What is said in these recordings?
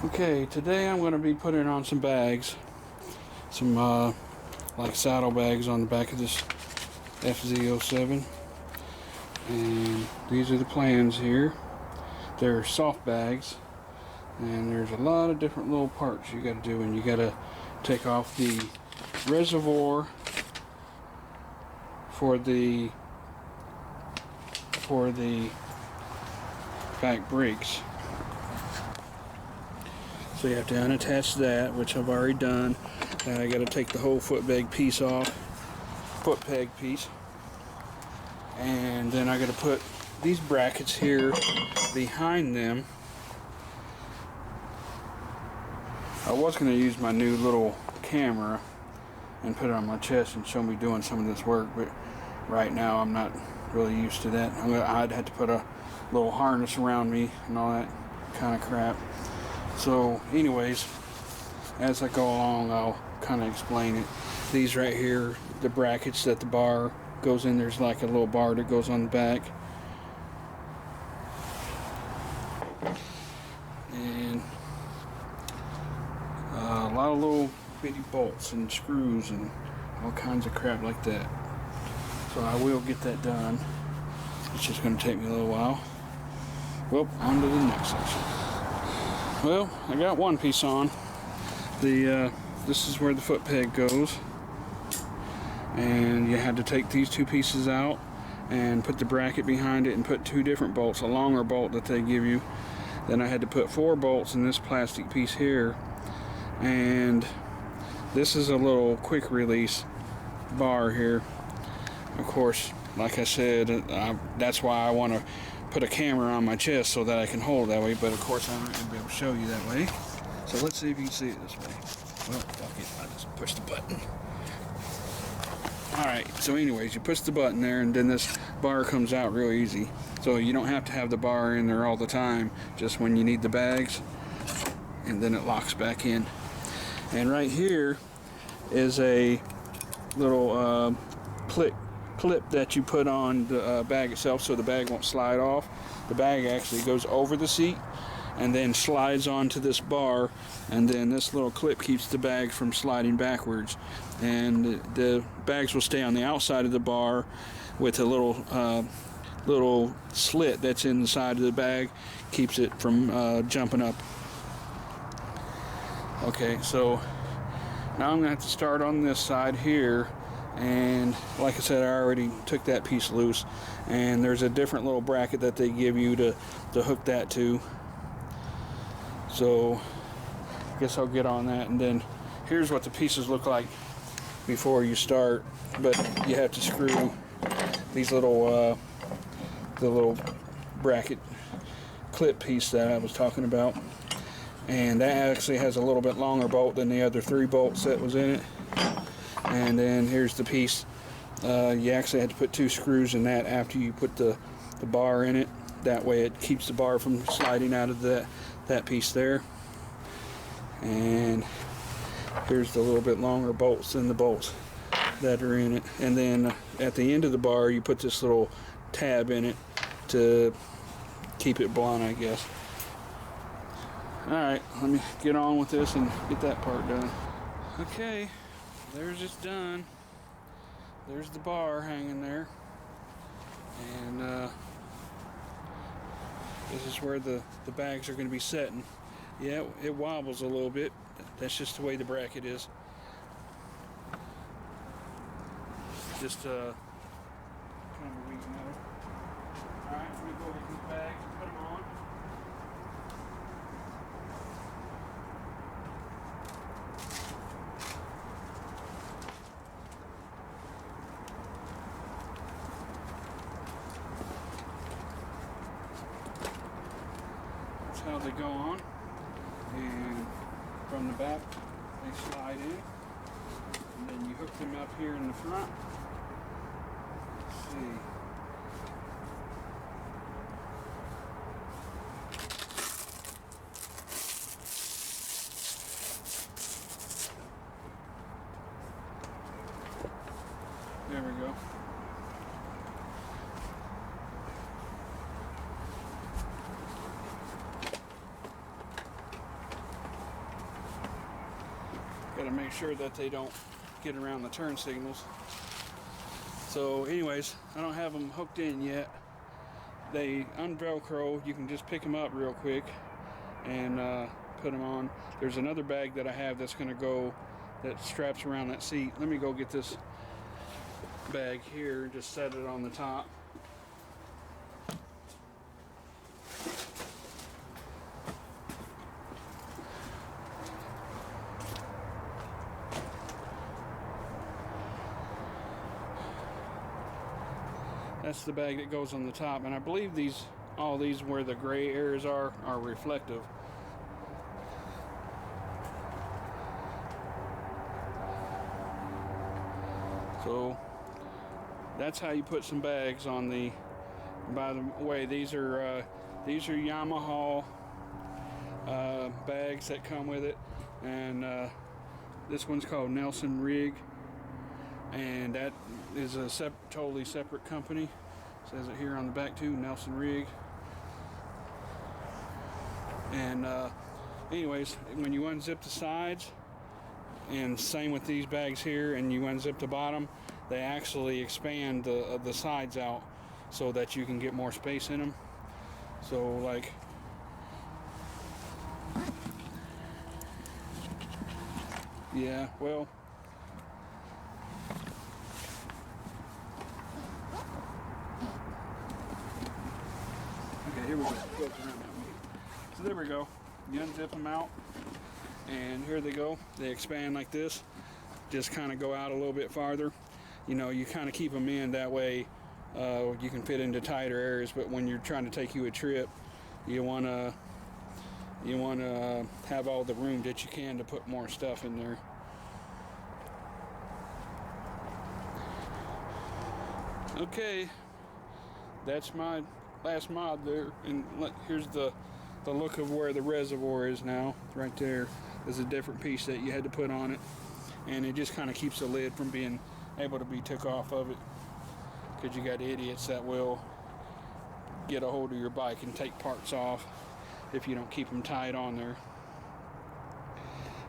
Okay, today I'm going to be putting on some bags, some like saddle bags on the back of this FZ07, and these are the plans here. They're soft bags, and there's a lot of different little parts you got to do, and you got to take off the reservoir for the back brakes. So you have to unattach that, which I've already done. Then I got to take the whole foot peg piece off, and then I got to put these brackets here behind them. I was going to use my new little camera and put it on my chest and show me doing some of this work, but right now I'm not really used to that. I'd have to put a little harness around me and all that kind of crap. So anyways, as I go along, I'll kind of explain it. These right here, the brackets that the bar goes in, there's like a little bar that goes on the back. And a lot of little bitty bolts and screws and all kinds of crap like that. So I will get that done. It's just going to take me a little while. Well, on to the next section. Well, I got one piece on. This is where the foot peg goes, and you had to take these two pieces out and put the bracket behind it and put two different bolts, a longer bolt that they give you. Then I had to put 4 bolts in this plastic piece here, and this is a little quick release bar here. Of course, like I said, that's why I want to put a camera on my chest so that I can hold it that way, but of course I'm not going to be able to show you that way. So let's see if you can see it this way. Well, fuck it, I just pushed the button. Alright, so anyways, you push the button there and then this bar comes out real easy. So you don't have to have the bar in there all the time, just when you need the bags, and then it locks back in. And right here is a little clip that you put on the bag itself so the bag won't slide off. The bag actually goes over the seat and then slides onto this bar, and then this little clip keeps the bag from sliding backwards. And the bags will stay on the outside of the bar with a little slit that's in the side of the bag, keeps it from jumping up. Okay, so now I'm going to have to start on this side here. And like I said, I already took that piece loose, and there's a different little bracket that they give you to hook that to. So I guess I'll get on that, and then here's what the pieces look like before you start. But you have to screw these little the little bracket clip piece that I was talking about, and that actually has a little bit longer bolt than the other 3 bolts that was in it. And then here's the piece. You actually had to put 2 screws in that after you put the bar in it. That way it keeps the bar from sliding out of that piece there. And here's the little bit longer bolts than the bolts that are in it. And then at the end of the bar you put this little tab in it to keep it blunt, I guess. Alright, let me get on with this and get that part done. Okay. There's it's done. There's the bar hanging there, and this is where the bags are going to be setting. Yeah, it wobbles a little bit. That's just the way the bracket is. Just kind of a weak metal. All right, let me go over to the bags and put them on. How they go on, and from the back they slide in, and then you hook them up here in the front. Let's see. There we go. make sure that they don't get around the turn signals. So anyways, I don't have them hooked in yet. They un-Velcro. You can just pick them up real quick and put them on. There's another bag that I have that's going to go, that straps around that seat. Let me go get this bag here and just set it on the top. That's the bag that goes on the top, and I believe all these where the gray areas are reflective. So that's how you put some bags on the. By the way, these are Yamaha bags that come with it, and this one's called Nelson Rig, and that is a totally separate company. It says it here on the back too, Nelson Rig. And anyways, when you unzip the sides, and same with these bags here, and you unzip the bottom, they actually expand the sides out so that you can get more space in them. So like, yeah, well, okay, here we go. So there we go. You unzip them out, and here they go. They expand like this. Just kind of go out a little bit farther. You know, you kind of keep them in that way. You can fit into tighter areas, but when you're trying to take you a trip, you want to have all the room that you can to put more stuff in there. Okay, that's my last mod there, and here's the look of where the reservoir is now. Right there is a different piece that you had to put on it, and it just kind of keeps the lid from being able to be took off of it, because you got idiots that will get a hold of your bike and take parts off if you don't keep them tied on there.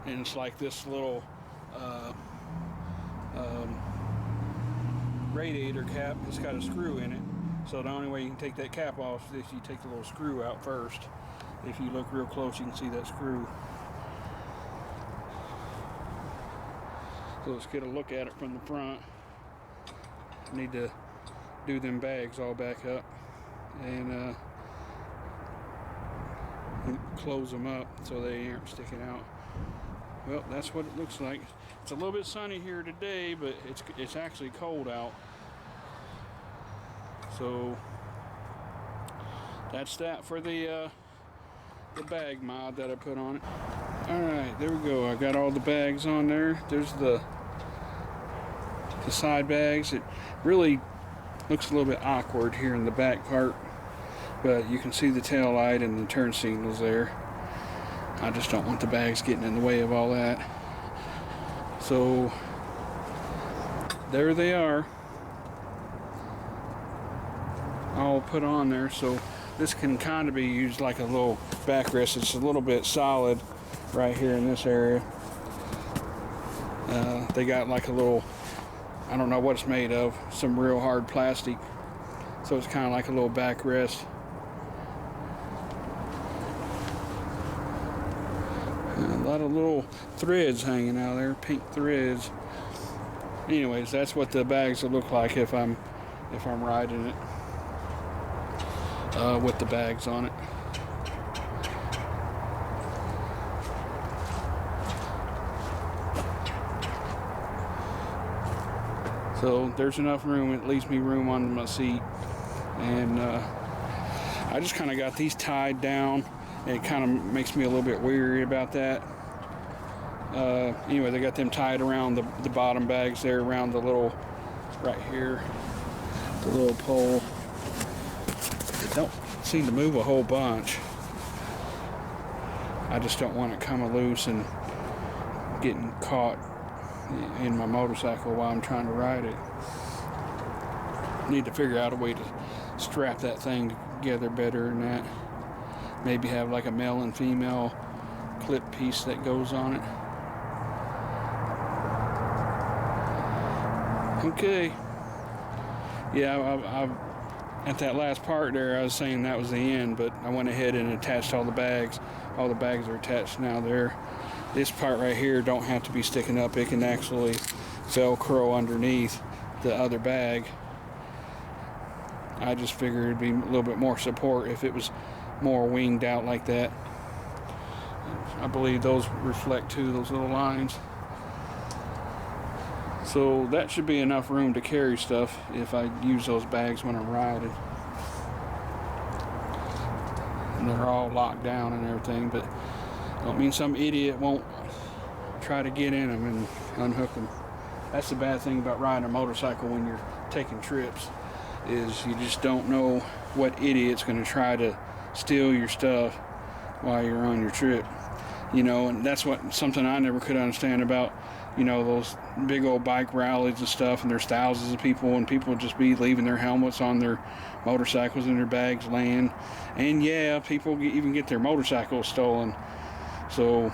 And it's like this little radiator cap. It's got a screw in it, so the only way you can take that cap off is if you take the little screw out first. If you look real close, you can see that screw. So let's get a look at it from the front. Need to do them bags all back up and close them up so they aren't sticking out. Well, that's what it looks like. It's a little bit sunny here today, but it's actually cold out. So that's that for the bag mod that I put on it. Alright, there we go. I got all the bags on there. There's the side bags. It really looks a little bit awkward here in the back part, but you can see the tail light and the turn signals there. I just don't want the bags getting in the way of all that. So there they are, all put on there. So this can kind of be used like a little backrest. It's a little bit solid right here in this area. They got like a little, I don't know what it's made of, some real hard plastic, so it's kind of like a little backrest. A lot of little threads hanging out there, pink threads. Anyways, that's what the bags will look like if I'm riding it with the bags on it. So there's enough room. It leaves me room on my seat, and I just kind of got these tied down. It kind of makes me a little bit weary about that. Anyway, they got them tied around the bottom bags there, around the little, right here, the little pole. It don't seem to move a whole bunch. I just don't want it coming loose and getting caught in my motorcycle while I'm trying to ride it. Need to figure out a way to strap that thing together better than that. Maybe have like a male and female clip piece that goes on it. Okay. Yeah, at that last part there, I was saying that was the end, but I went ahead and attached all the bags. All the bags are attached now there. This part right here don't have to be sticking up. It can actually Velcro underneath the other bag. I just figured it'd be a little bit more support if it was more winged out like that. I believe those reflect too, those little lines. So that should be enough room to carry stuff if I use those bags when I'm riding. And they're all locked down and everything, but don't mean some idiot won't try to get in them and unhook them. That's the bad thing about riding a motorcycle when you're taking trips, is you just don't know what idiot's going to try to steal your stuff while you're on your trip. You know, and that's something I never could understand about, you know, those big old bike rallies and stuff, and there's thousands of people, and people just be leaving their helmets on their motorcycles and their bags laying. And yeah, people even get their motorcycles stolen. So,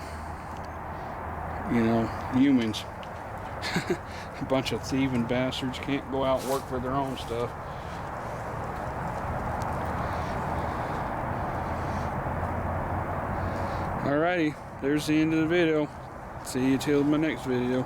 you know, humans. A bunch of thieving bastards can't go out and work for their own stuff. Alrighty, there's the end of the video. See you till my next video.